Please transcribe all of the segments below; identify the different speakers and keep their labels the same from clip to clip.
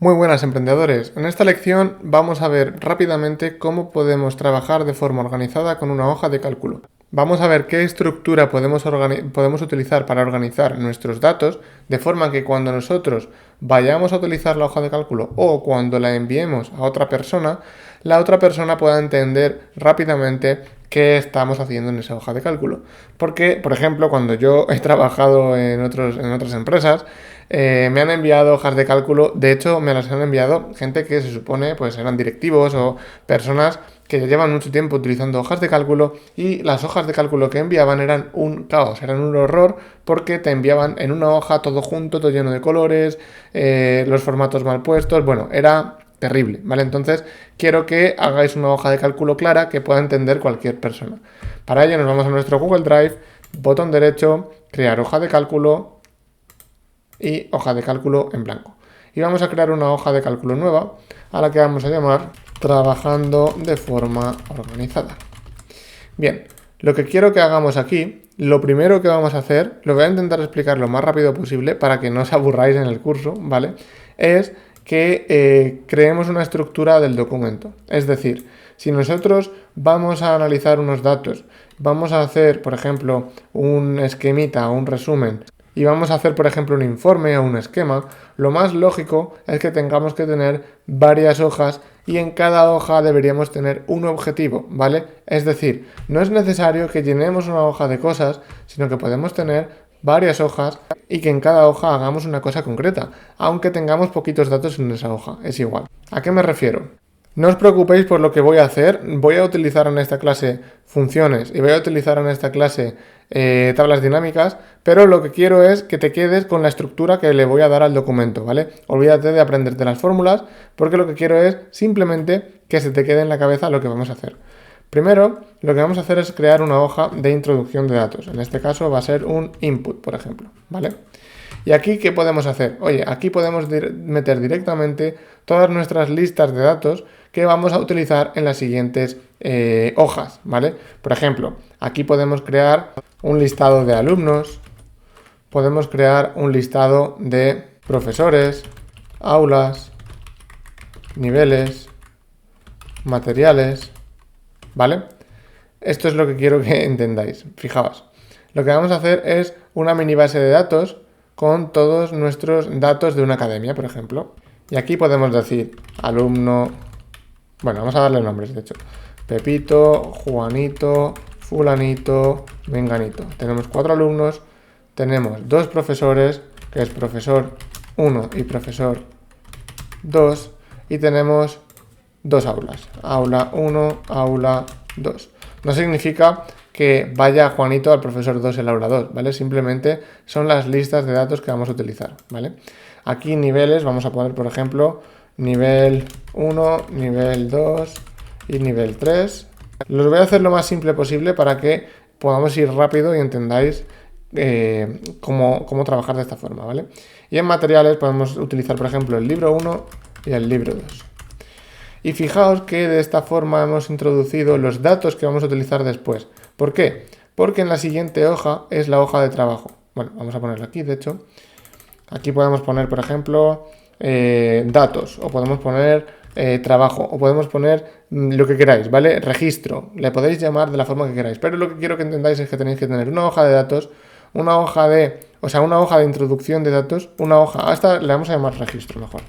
Speaker 1: Muy buenas emprendedores, en esta lección vamos a ver rápidamente cómo podemos trabajar de forma organizada con una hoja de cálculo. Vamos a ver qué estructura podemos utilizar para organizar nuestros datos, de forma que cuando nosotros vayamos a utilizar la hoja de cálculo o cuando la enviemos a otra persona, la otra persona pueda entender rápidamente qué estamos haciendo en esa hoja de cálculo. Porque, por ejemplo, cuando yo he trabajado en otras empresas, me han enviado hojas de cálculo. De hecho, me las han enviado gente que se supone pues eran directivos o personas que ya llevan mucho tiempo utilizando hojas de cálculo, y las hojas de cálculo que enviaban eran un caos, eran un horror, porque te enviaban en una hoja todo junto, todo lleno de colores, los formatos mal puestos, bueno, era terrible, ¿vale? Entonces quiero que hagáis una hoja de cálculo clara que pueda entender cualquier persona. Para ello nos vamos a nuestro Google Drive, botón derecho, crear hoja de cálculo y hoja de cálculo en blanco. Y vamos a crear una hoja de cálculo nueva a la que vamos a llamar trabajando de forma organizada. Bien, lo que quiero que hagamos aquí, lo primero que vamos a hacer, lo voy a intentar explicar lo más rápido posible para que no os aburráis en el curso, ¿vale? Es que creemos una estructura del documento. Es decir, si nosotros vamos a analizar unos datos, vamos a hacer, por ejemplo, un esquemita o un resumen, y vamos a hacer, por ejemplo, un informe o un esquema, lo más lógico es que tengamos que tener varias hojas y en cada hoja deberíamos tener un objetivo, ¿vale? Es decir, no es necesario que llenemos una hoja de cosas, sino que podemos tener varias hojas y que en cada hoja hagamos una cosa concreta, aunque tengamos poquitos datos en esa hoja, es igual. ¿A qué me refiero? No os preocupéis por lo que voy a hacer, voy a utilizar en esta clase funciones y voy a utilizar en esta clase tablas dinámicas, pero lo que quiero es que te quedes con la estructura que le voy a dar al documento, ¿vale? Olvídate de aprenderte las fórmulas, porque lo que quiero es simplemente que se te quede en la cabeza lo que vamos a hacer. Primero, lo que vamos a hacer es crear una hoja de introducción de datos. En este caso va a ser un input, por ejemplo, ¿vale? Y aquí, ¿qué podemos hacer? Oye, aquí podemos meter directamente todas nuestras listas de datos que vamos a utilizar en las siguientes hojas, ¿vale? Por ejemplo, aquí podemos crear un listado de alumnos, podemos crear un listado de profesores, aulas, niveles, materiales, ¿vale? Esto es lo que quiero que entendáis. Fijaos, lo que vamos a hacer es una mini base de datos con todos nuestros datos de una academia, por ejemplo. Y aquí podemos decir alumno, bueno, vamos a darle nombres, de hecho. Pepito, Juanito, Fulanito, Menganito. Tenemos 4 alumnos, tenemos 2 profesores, que es profesor 1 y profesor 2, y tenemos 2 aulas. Aula 1, aula 2. No significa que vaya Juanito al profesor 2 el aula 2, ¿vale? Simplemente son las listas de datos que vamos a utilizar, ¿vale? Aquí niveles, vamos a poner, por ejemplo, nivel 1, nivel 2 y nivel 3. Los voy a hacer lo más simple posible para que podamos ir rápido y entendáis cómo trabajar de esta forma, ¿vale? Y en materiales podemos utilizar, por ejemplo, el libro 1 y el libro 2. Y fijaos que de esta forma hemos introducido los datos que vamos a utilizar después. ¿Por qué? Porque en la siguiente hoja es la hoja de trabajo. Bueno, vamos a ponerlo aquí, de hecho. Aquí podemos poner, por ejemplo, datos, o podemos poner trabajo, o podemos poner lo que queráis, ¿vale? Registro, le podéis llamar de la forma que queráis. Pero lo que quiero que entendáis es que tenéis que tener una hoja de datos, una hoja de introducción de datos, una hoja, a esta le vamos a llamar registro mejor.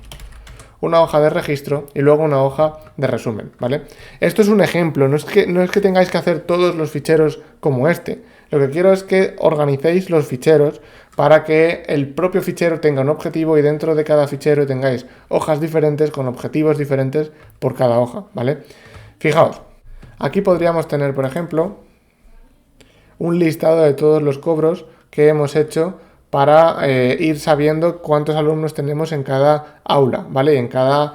Speaker 1: Una hoja de registro y luego una hoja de resumen, ¿vale? Esto es un ejemplo, no es que tengáis que hacer todos los ficheros como este. Lo que quiero es que organicéis los ficheros para que el propio fichero tenga un objetivo y dentro de cada fichero tengáis hojas diferentes con objetivos diferentes por cada hoja, ¿vale? Fijaos, aquí podríamos tener, por ejemplo, un listado de todos los cobros que hemos hecho para ir sabiendo cuántos alumnos tenemos en cada aula, ¿vale? En cada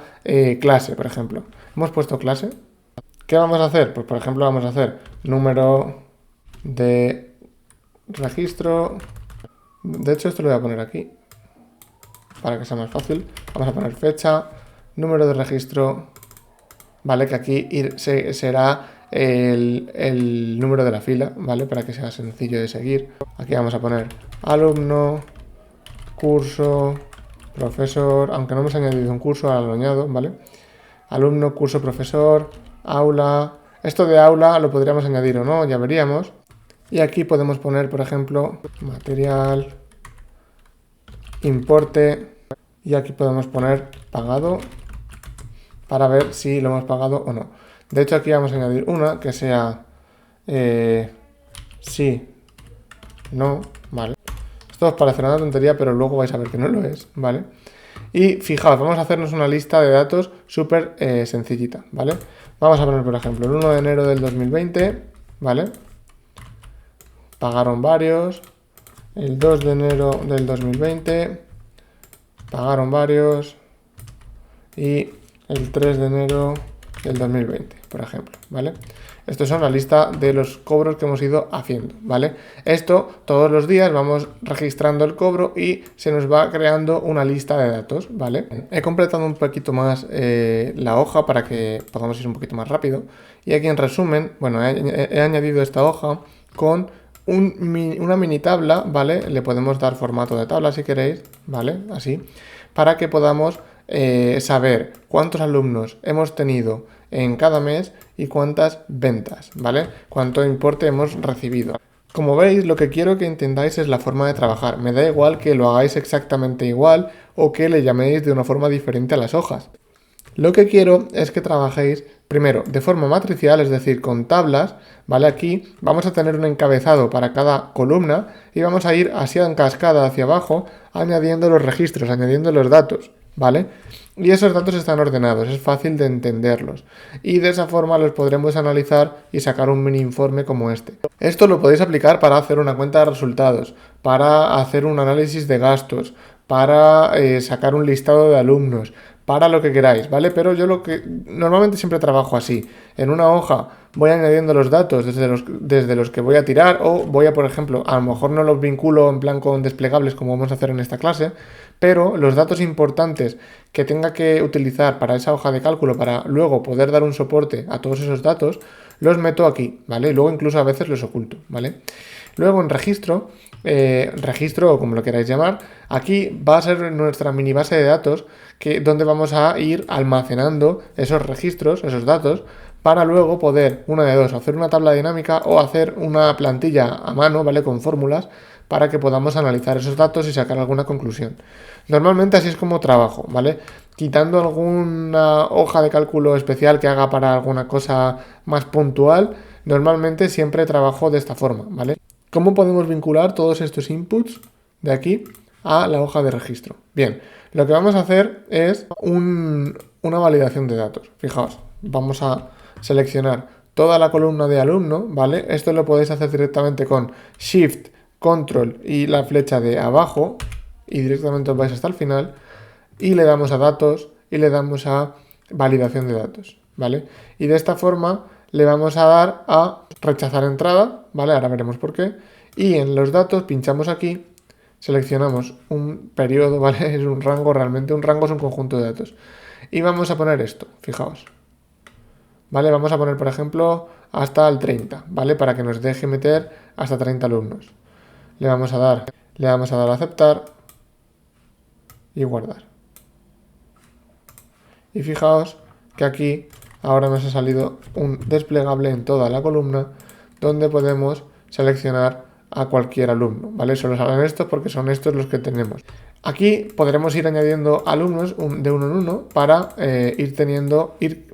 Speaker 1: clase, por ejemplo. ¿Hemos puesto clase? ¿Qué vamos a hacer? Pues, por ejemplo, vamos a hacer número de registro. De hecho, esto lo voy a poner aquí para que sea más fácil. Vamos a poner fecha, número de registro, ¿vale? Que aquí será el número de la fila, ¿vale? Para que sea sencillo de seguir. Aquí vamos a poner alumno, curso, profesor, aunque no hemos añadido un curso, ahora lo añado, ¿vale? Alumno, curso, profesor, aula. Esto de aula lo podríamos añadir o no, ya veríamos. Y aquí podemos poner, por ejemplo, material, importe, y aquí podemos poner pagado para ver si lo hemos pagado o no. De hecho, aquí vamos a añadir una que sea sí, no, ¿vale? Esto os parecerá una tontería, pero luego vais a ver que no lo es, ¿vale? Y fijaos, vamos a hacernos una lista de datos súper sencillita, ¿vale? Vamos a poner, por ejemplo, el 1 de enero del 2020, ¿vale? Pagaron varios. El 2 de enero del 2020, pagaron varios. Y el 3 de enero del 2020, por ejemplo, ¿vale? Esto son la lista de los cobros que hemos ido haciendo, ¿vale? Esto todos los días vamos registrando el cobro y se nos va creando una lista de datos, ¿vale? He completado un poquito más la hoja para que podamos ir un poquito más rápido. Y aquí en resumen, bueno, he añadido esta hoja con una mini tabla, ¿vale? Le podemos dar formato de tabla si queréis, ¿vale? Así, para que podamos saber cuántos alumnos hemos tenido en cada mes y cuántas ventas, ¿vale? Cuánto importe hemos recibido. Como veis, lo que quiero que entendáis es la forma de trabajar. Me da igual que lo hagáis exactamente igual o que le llaméis de una forma diferente a las hojas. Lo que quiero es que trabajéis primero de forma matricial, es decir, con tablas, ¿vale? Aquí vamos a tener un encabezado para cada columna y vamos a ir así en cascada hacia abajo, añadiendo los registros, añadiendo los datos, ¿vale? Y esos datos están ordenados, es fácil de entenderlos. Y de esa forma los podremos analizar y sacar un mini informe como este. Esto lo podéis aplicar para hacer una cuenta de resultados, para hacer un análisis de gastos, para sacar un listado de alumnos, para lo que queráis, ¿vale? Pero yo normalmente siempre trabajo así. En una hoja voy añadiendo los datos desde los que voy a tirar o voy a, por ejemplo, a lo mejor no los vinculo en plan con desplegables como vamos a hacer en esta clase, pero los datos importantes que tenga que utilizar para esa hoja de cálculo para luego poder dar un soporte a todos esos datos, los meto aquí, ¿vale? Y luego incluso a veces los oculto, ¿vale? Luego en registro o como lo queráis llamar, aquí va a ser nuestra mini base de datos donde vamos a ir almacenando esos registros, esos datos, para luego poder, una de dos, hacer una tabla dinámica o hacer una plantilla a mano, ¿vale? Con fórmulas para que podamos analizar esos datos y sacar alguna conclusión. Normalmente así es como trabajo, ¿vale? Quitando alguna hoja de cálculo especial que haga para alguna cosa más puntual, normalmente siempre trabajo de esta forma, ¿vale? ¿Cómo podemos vincular todos estos inputs de aquí a la hoja de registro? Bien, lo que vamos a hacer es una validación de datos. Fijaos, vamos a seleccionar toda la columna de alumno, ¿vale? Esto lo podéis hacer directamente con Shift, Control y la flecha de abajo y directamente os vais hasta el final y le damos a datos y le damos a validación de datos, ¿vale? Y de esta forma le vamos a dar a rechazar entrada, ¿vale? Ahora veremos por qué. Y en los datos pinchamos aquí, seleccionamos un periodo, ¿vale? Es un rango, realmente un rango es un conjunto de datos. Y vamos a poner esto, fijaos. ¿Vale? Vamos a poner, por ejemplo, hasta el 30, ¿vale? Para que nos deje meter hasta 30 alumnos. Le vamos a dar a aceptar y guardar. Y fijaos que aquí ahora nos ha salido un desplegable en toda la columna donde podemos seleccionar a cualquier alumno, ¿vale? Solo salen estos porque son estos los que tenemos. Aquí podremos ir añadiendo alumnos de uno en uno para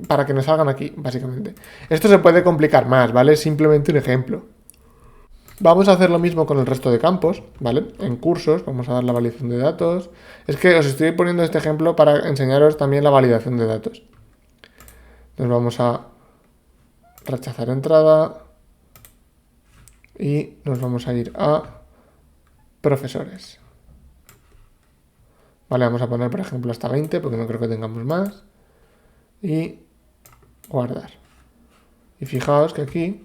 Speaker 1: para que nos salgan aquí, básicamente. Esto se puede complicar más, ¿vale? Es simplemente un ejemplo. Vamos a hacer lo mismo con el resto de campos, ¿vale? En cursos vamos a dar la validación de datos. Es que os estoy poniendo este ejemplo para enseñaros también la validación de datos. Nos vamos a rechazar entrada y nos vamos a ir a profesores. Vale, vamos a poner por ejemplo hasta 20 porque no creo que tengamos más. Y guardar. Y fijaos que aquí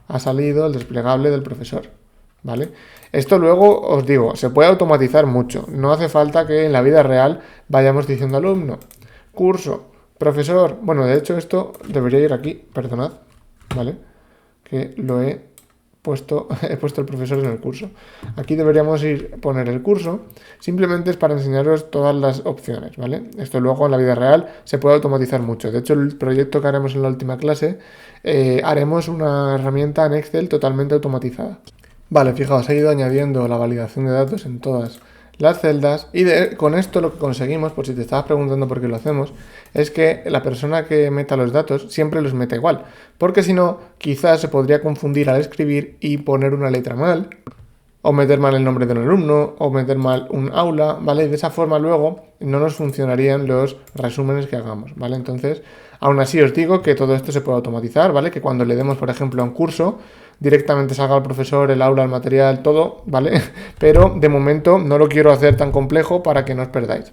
Speaker 1: ha salido el desplegable del profesor, ¿vale? Esto luego, os digo, se puede automatizar mucho. No hace falta que en la vida real vayamos diciendo alumno, curso, profesor. Bueno, de hecho esto debería ir aquí, perdonad, ¿vale? Que lo he he puesto el profesor en el curso. Aquí deberíamos poner el curso. Simplemente es para enseñaros todas las opciones, ¿vale? Esto luego en la vida real se puede automatizar mucho. De hecho, el proyecto que haremos en la última clase, haremos una herramienta en Excel totalmente automatizada. Vale, fijaos, he ido añadiendo la validación de datos en todas las celdas y con esto lo que conseguimos, por si te estabas preguntando por qué lo hacemos, es que la persona que meta los datos siempre los meta igual, porque si no, quizás se podría confundir al escribir y poner una letra mal, o meter mal el nombre del alumno, o meter mal un aula, ¿vale? De esa forma luego no nos funcionarían los resúmenes que hagamos, ¿vale? Entonces, aún así os digo que todo esto se puede automatizar, ¿vale? Que cuando le demos, por ejemplo, a un curso, directamente salga el profesor, el aula, el material, todo, ¿vale? Pero de momento no lo quiero hacer tan complejo para que no os perdáis.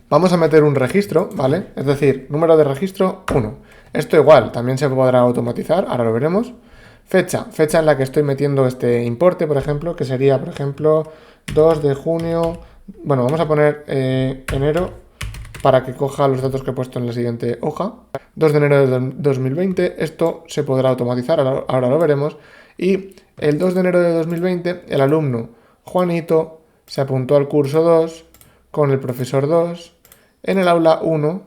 Speaker 1: Vamos a meter un registro, ¿vale? Es decir, número de registro 1. Esto igual, también se podrá automatizar, ahora lo veremos. Fecha en la que estoy metiendo este importe, por ejemplo, que sería, por ejemplo, 2 de junio. Bueno, vamos a poner enero para que coja los datos que he puesto en la siguiente hoja. 2 de enero de 2020, esto se podrá automatizar, ahora lo veremos. Y el 2 de enero de 2020, el alumno Juanito se apuntó al curso 2 con el profesor 2 en el aula 1,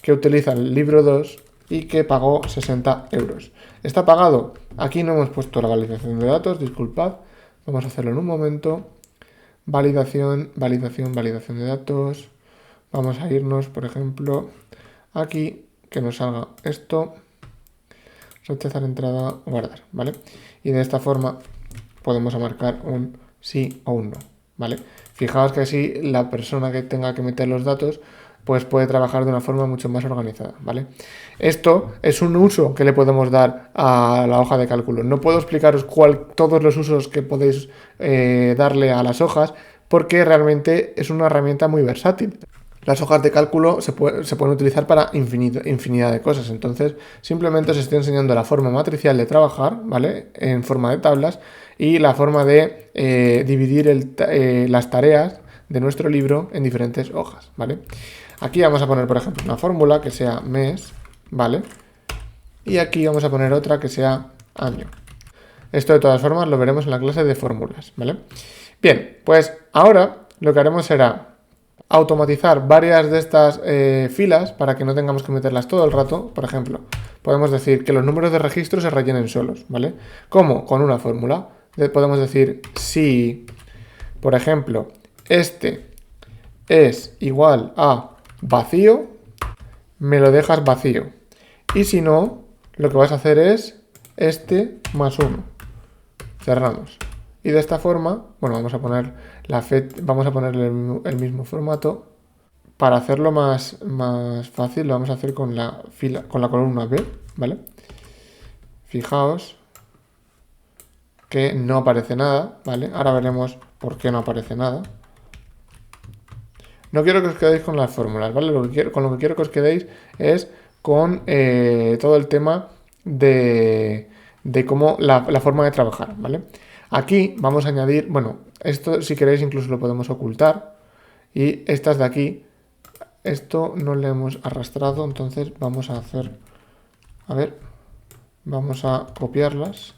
Speaker 1: que utiliza el libro 2 y que pagó 60 euros. ¿Está pagado? Aquí no hemos puesto la validación de datos, disculpad. Vamos a hacerlo en un momento. Validación de datos. Vamos a irnos, por ejemplo, aquí, que nos salga esto. Rechazar entrada, guardar, ¿vale? Y de esta forma podemos marcar un sí o un no, ¿vale? Fijaos que así la persona que tenga que meter los datos pues puede trabajar de una forma mucho más organizada, ¿vale? Esto es un uso que le podemos dar a la hoja de cálculo. No puedo explicaros todos los usos que podéis darle a las hojas porque realmente es una herramienta muy versátil. Las hojas de cálculo se pueden utilizar para infinidad de cosas. Entonces, simplemente os estoy enseñando la forma matricial de trabajar, ¿vale? En forma de tablas y la forma de dividir las tareas de nuestro libro en diferentes hojas, ¿vale? Aquí vamos a poner, por ejemplo, una fórmula que sea mes, ¿vale? Y aquí vamos a poner otra que sea año. Esto de todas formas lo veremos en la clase de fórmulas, ¿vale? Bien, pues ahora lo que haremos será automatizar varias de estas filas para que no tengamos que meterlas todo el rato. Por ejemplo, podemos decir que los números de registro se rellenen solos, ¿vale? ¿Cómo? Con una fórmula. Podemos decir si, por ejemplo, este es igual a vacío, me lo dejas vacío. Y si no, lo que vas a hacer es este más 1. Cerramos. Y de esta forma, bueno, vamos a poner vamos a ponerle el mismo formato. Para hacerlo más fácil, lo vamos a hacer con la columna B, ¿vale? Fijaos que no aparece nada, ¿vale? Ahora veremos por qué no aparece nada. No quiero que os quedéis con las fórmulas, ¿vale? Con lo que quiero que os quedéis es con todo el tema de cómo la forma de trabajar, ¿vale? Aquí vamos a añadir, bueno, esto si queréis incluso lo podemos ocultar. Y estas de aquí, esto no le hemos arrastrado, entonces vamos a hacer, a ver, vamos a copiarlas.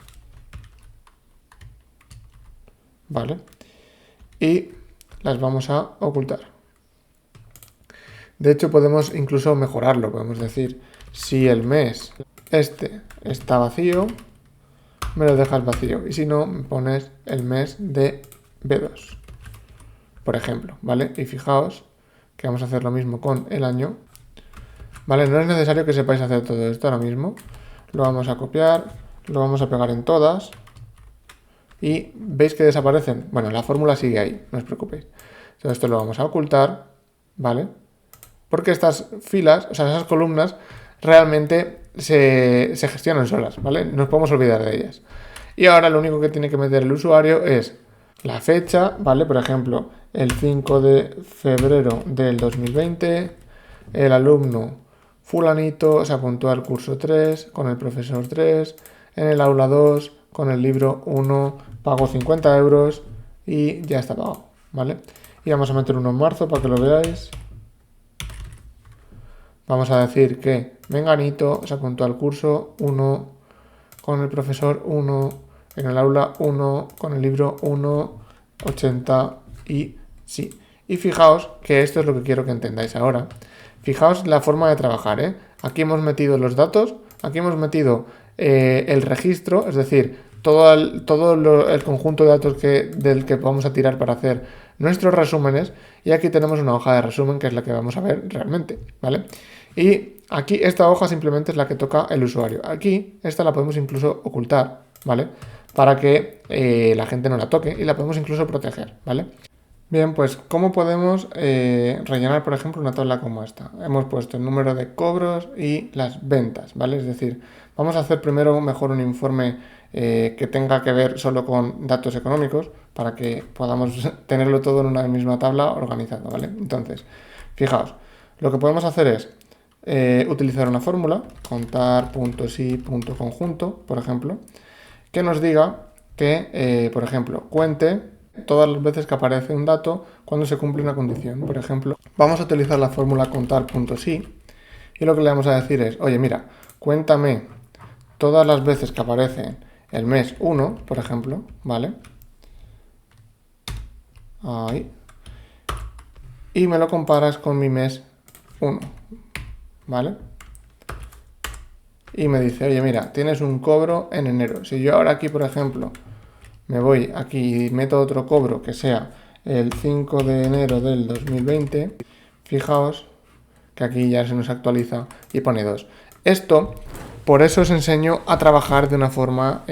Speaker 1: Vale. Y las vamos a ocultar. De hecho, podemos incluso mejorarlo. Podemos decir, si el mes este está vacío, me lo dejas vacío. Y si no, me pones el mes de B2, por ejemplo, ¿vale? Y fijaos que vamos a hacer lo mismo con el año. ¿Vale? No es necesario que sepáis hacer todo esto ahora mismo. Lo vamos a copiar, lo vamos a pegar en todas. Y veis que desaparecen. Bueno, la fórmula sigue ahí, no os preocupéis. Entonces esto lo vamos a ocultar, ¿vale? Porque estas filas, o sea, esas columnas, realmente se gestionan solas, ¿vale? No nos podemos olvidar de ellas. Y ahora lo único que tiene que meter el usuario es la fecha, ¿vale? Por ejemplo, el 5 de febrero del 2020, el alumno fulanito se apuntó al curso 3 con el profesor 3, en el aula 2 con el libro 1 pagó 50 euros y ya está pagado, ¿vale? Y vamos a meter uno en marzo para que lo veáis. Vamos a decir que Menganito se apuntó al curso 1 con el profesor 1 en el aula 1 con el libro 1.80 y sí. Y fijaos que esto es lo que quiero que entendáis ahora. Fijaos la forma de trabajar, ¿eh? Aquí hemos metido los datos, aquí hemos metido el registro, es decir, todo el conjunto de datos del que vamos a tirar para hacer nuestros resúmenes, y aquí tenemos una hoja de resumen que es la que vamos a ver realmente, ¿vale? Y aquí esta hoja simplemente es la que toca el usuario. Aquí esta la podemos incluso ocultar, ¿vale? Para que la gente no la toque, y la podemos incluso proteger, ¿vale? Bien, pues ¿cómo podemos rellenar, por ejemplo, una tabla como esta? Hemos puesto el número de cobros y las ventas, ¿vale? Es decir, vamos a hacer primero mejor un informe que tenga que ver solo con datos económicos para que podamos tenerlo todo en una misma tabla organizado, ¿vale? Entonces, fijaos, lo que podemos hacer es utilizar una fórmula, contar puntos y punto conjunto, por ejemplo, que nos diga que, por ejemplo, cuente todas las veces que aparece un dato cuando se cumple una condición. Por ejemplo, vamos a utilizar la fórmula contar.si y lo que le vamos a decir es, oye, mira, cuéntame todas las veces que aparece el mes 1, por ejemplo, ¿vale? Ahí. Y me lo comparas con mi mes 1, ¿vale? Y me dice, oye, mira, tienes un cobro en enero. Si yo ahora aquí, por ejemplo, me voy aquí y meto otro cobro que sea el 5 de enero del 2020, fijaos que aquí ya se nos actualiza y pone 2. Esto, por eso os enseño a trabajar de una forma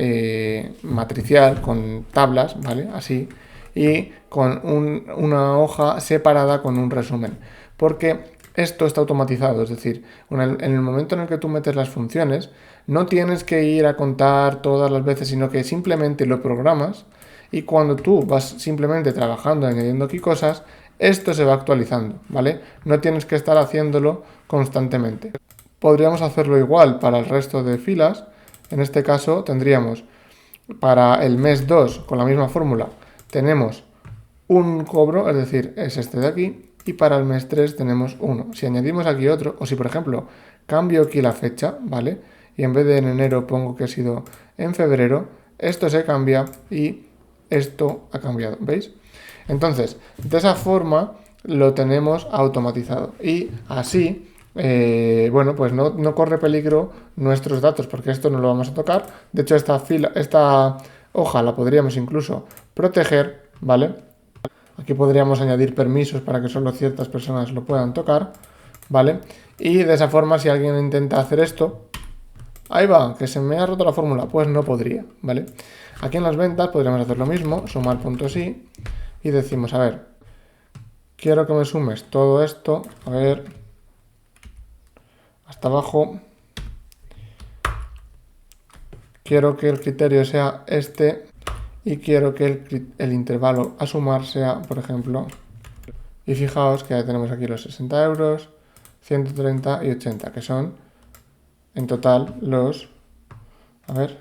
Speaker 1: matricial, con tablas, ¿vale? Así, y con una hoja separada con un resumen. Porque esto está automatizado, es decir, en el momento en el que tú metes las funciones, no tienes que ir a contar todas las veces, sino que simplemente lo programas y cuando tú vas simplemente trabajando, añadiendo aquí cosas, esto se va actualizando, ¿vale? No tienes que estar haciéndolo constantemente. Podríamos hacerlo igual para el resto de filas. En este caso tendríamos para el mes 2, con la misma fórmula, tenemos un cobro, es decir, es este de aquí, y para el mes 3 tenemos uno. Si añadimos aquí otro, o si por ejemplo cambio aquí la fecha, ¿vale? Y en vez de en enero pongo que ha sido en febrero, esto se cambia y esto ha cambiado, ¿veis? Entonces, de esa forma lo tenemos automatizado y así, bueno, pues no corre peligro nuestros datos porque esto no lo vamos a tocar. De hecho, esta hoja la podríamos incluso proteger, ¿vale? Aquí podríamos añadir permisos para que solo ciertas personas lo puedan tocar, ¿vale? Y de esa forma, si alguien intenta hacer esto, ahí va, que se me ha roto la fórmula, pues no podría, ¿vale? Aquí en las ventas podríamos hacer lo mismo, sumar puntos y decimos, a ver, quiero que me sumes todo esto, a ver, hasta abajo, quiero que el criterio sea este y quiero que el intervalo a sumar sea, por ejemplo, y fijaos que ya tenemos aquí los 60 euros, 130 y 80, que son en total a ver,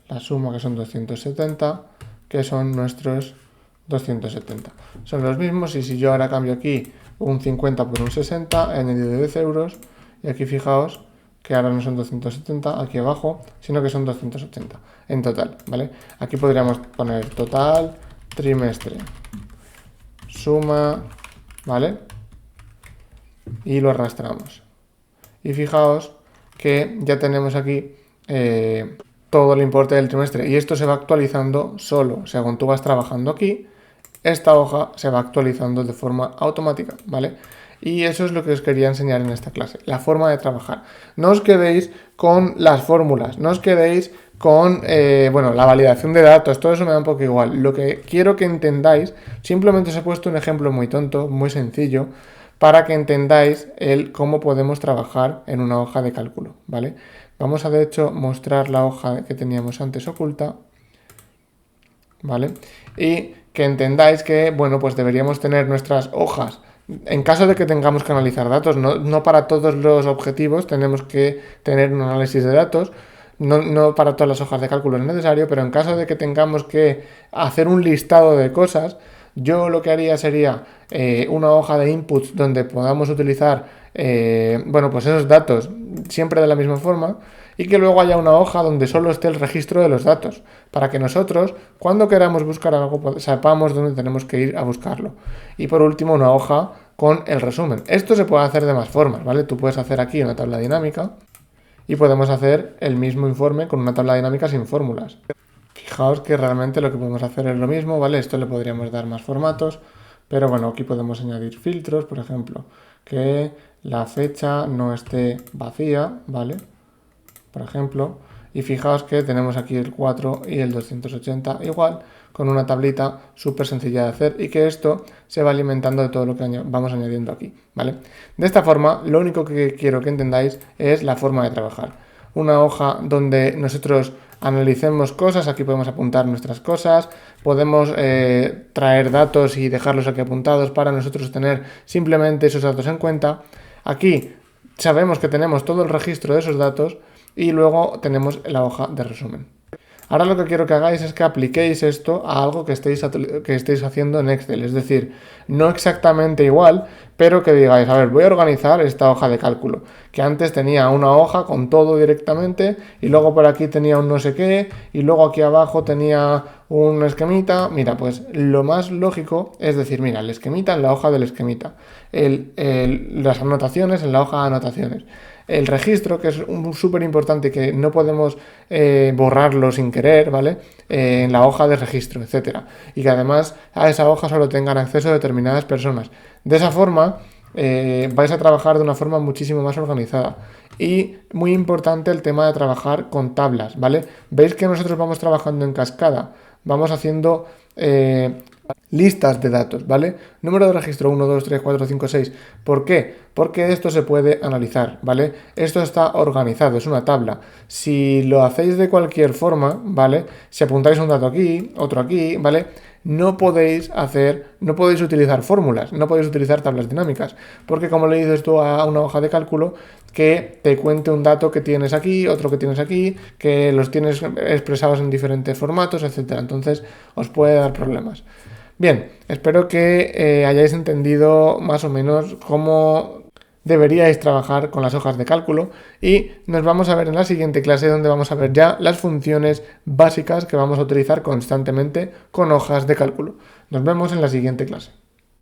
Speaker 1: la suma que son 270, que son nuestros 270. Son los mismos y si yo ahora cambio aquí un 50 por un 60, he añadido 10 euros y aquí fijaos que ahora no son 270 aquí abajo, sino que son 280 en total, ¿vale? Aquí podríamos poner total, trimestre, suma, ¿vale? Y lo arrastramos. Y fijaos que ya tenemos aquí todo el importe del trimestre y esto se va actualizando solo, según tú vas trabajando aquí, esta hoja se va actualizando de forma automática, ¿vale? Y eso es lo que os quería enseñar en esta clase, la forma de trabajar. No os quedéis con las fórmulas, no os quedéis con, bueno, la validación de datos, todo eso me da un poco igual. Lo que quiero que entendáis, simplemente os he puesto un ejemplo muy tonto, muy sencillo, para que entendáis cómo podemos trabajar en una hoja de cálculo, ¿vale? Vamos a, de hecho, mostrar la hoja que teníamos antes oculta, ¿vale? Y que entendáis que, bueno, pues deberíamos tener nuestras hojas. En caso de que tengamos que analizar datos, no para todos los objetivos tenemos que tener un análisis de datos, no para todas las hojas de cálculo es necesario, pero en caso de que tengamos que hacer un listado de cosas, yo lo que haría sería una hoja de inputs donde podamos utilizar, bueno, pues esos datos siempre de la misma forma, y que luego haya una hoja donde solo esté el registro de los datos, para que nosotros, cuando queramos buscar algo, sepamos dónde tenemos que ir a buscarlo. Y por último, una hoja con el resumen. Esto se puede hacer de más formas, ¿vale? Tú puedes hacer aquí una tabla dinámica y podemos hacer el mismo informe con una tabla dinámica sin fórmulas. Fijaos que realmente lo que podemos hacer es lo mismo, ¿vale? Esto le podríamos dar más formatos, pero bueno, aquí podemos añadir filtros, por ejemplo, que la fecha no esté vacía, ¿vale? Por ejemplo, y fijaos que tenemos aquí el 4 y el 280 igual, con una tablita súper sencilla de hacer y que esto se va alimentando de todo lo que vamos añadiendo aquí, ¿vale? De esta forma, lo único que quiero que entendáis es la forma de trabajar. Una hoja donde nosotros analicemos cosas, aquí podemos apuntar nuestras cosas, podemos traer datos y dejarlos aquí apuntados para nosotros tener simplemente esos datos en cuenta. Aquí sabemos que tenemos todo el registro de esos datos y luego tenemos la hoja de resumen. Ahora lo que quiero que hagáis es que apliquéis esto a algo que estéis haciendo en Excel, es decir, no exactamente igual, pero que digáis, a ver, voy a organizar esta hoja de cálculo, que antes tenía una hoja con todo directamente y luego por aquí tenía un no sé qué y luego aquí abajo tenía un esquemita. Mira, pues lo más lógico es decir, mira, el esquemita en la hoja del esquemita, las anotaciones en la hoja de anotaciones. El registro, que es súper importante, que no podemos borrarlo sin querer, ¿vale? En la hoja de registro, etcétera. Y que además a esa hoja solo tengan acceso determinadas personas. De esa forma vais a trabajar de una forma muchísimo más organizada. Y muy importante el tema de trabajar con tablas, ¿vale? Veis que nosotros vamos trabajando en cascada, vamos haciendo listas de datos, ¿vale? Número de registro 1, 2, 3, 4, 5, 6. ¿Por qué? Porque esto se puede analizar, ¿vale? Esto está organizado, es una tabla. Si lo hacéis de cualquier forma, ¿vale? Si apuntáis un dato aquí, otro aquí, ¿vale? No podéis utilizar fórmulas, no podéis utilizar tablas dinámicas, porque como le dices tú a una hoja de cálculo, que te cuente un dato que tienes aquí, otro que tienes aquí, que los tienes expresados en diferentes formatos, etcétera. Entonces os puede dar problemas. Bien, espero que hayáis entendido más o menos cómo deberíais trabajar con las hojas de cálculo y nos vamos a ver en la siguiente clase donde vamos a ver ya las funciones básicas que vamos a utilizar constantemente con hojas de cálculo. Nos vemos en la siguiente clase.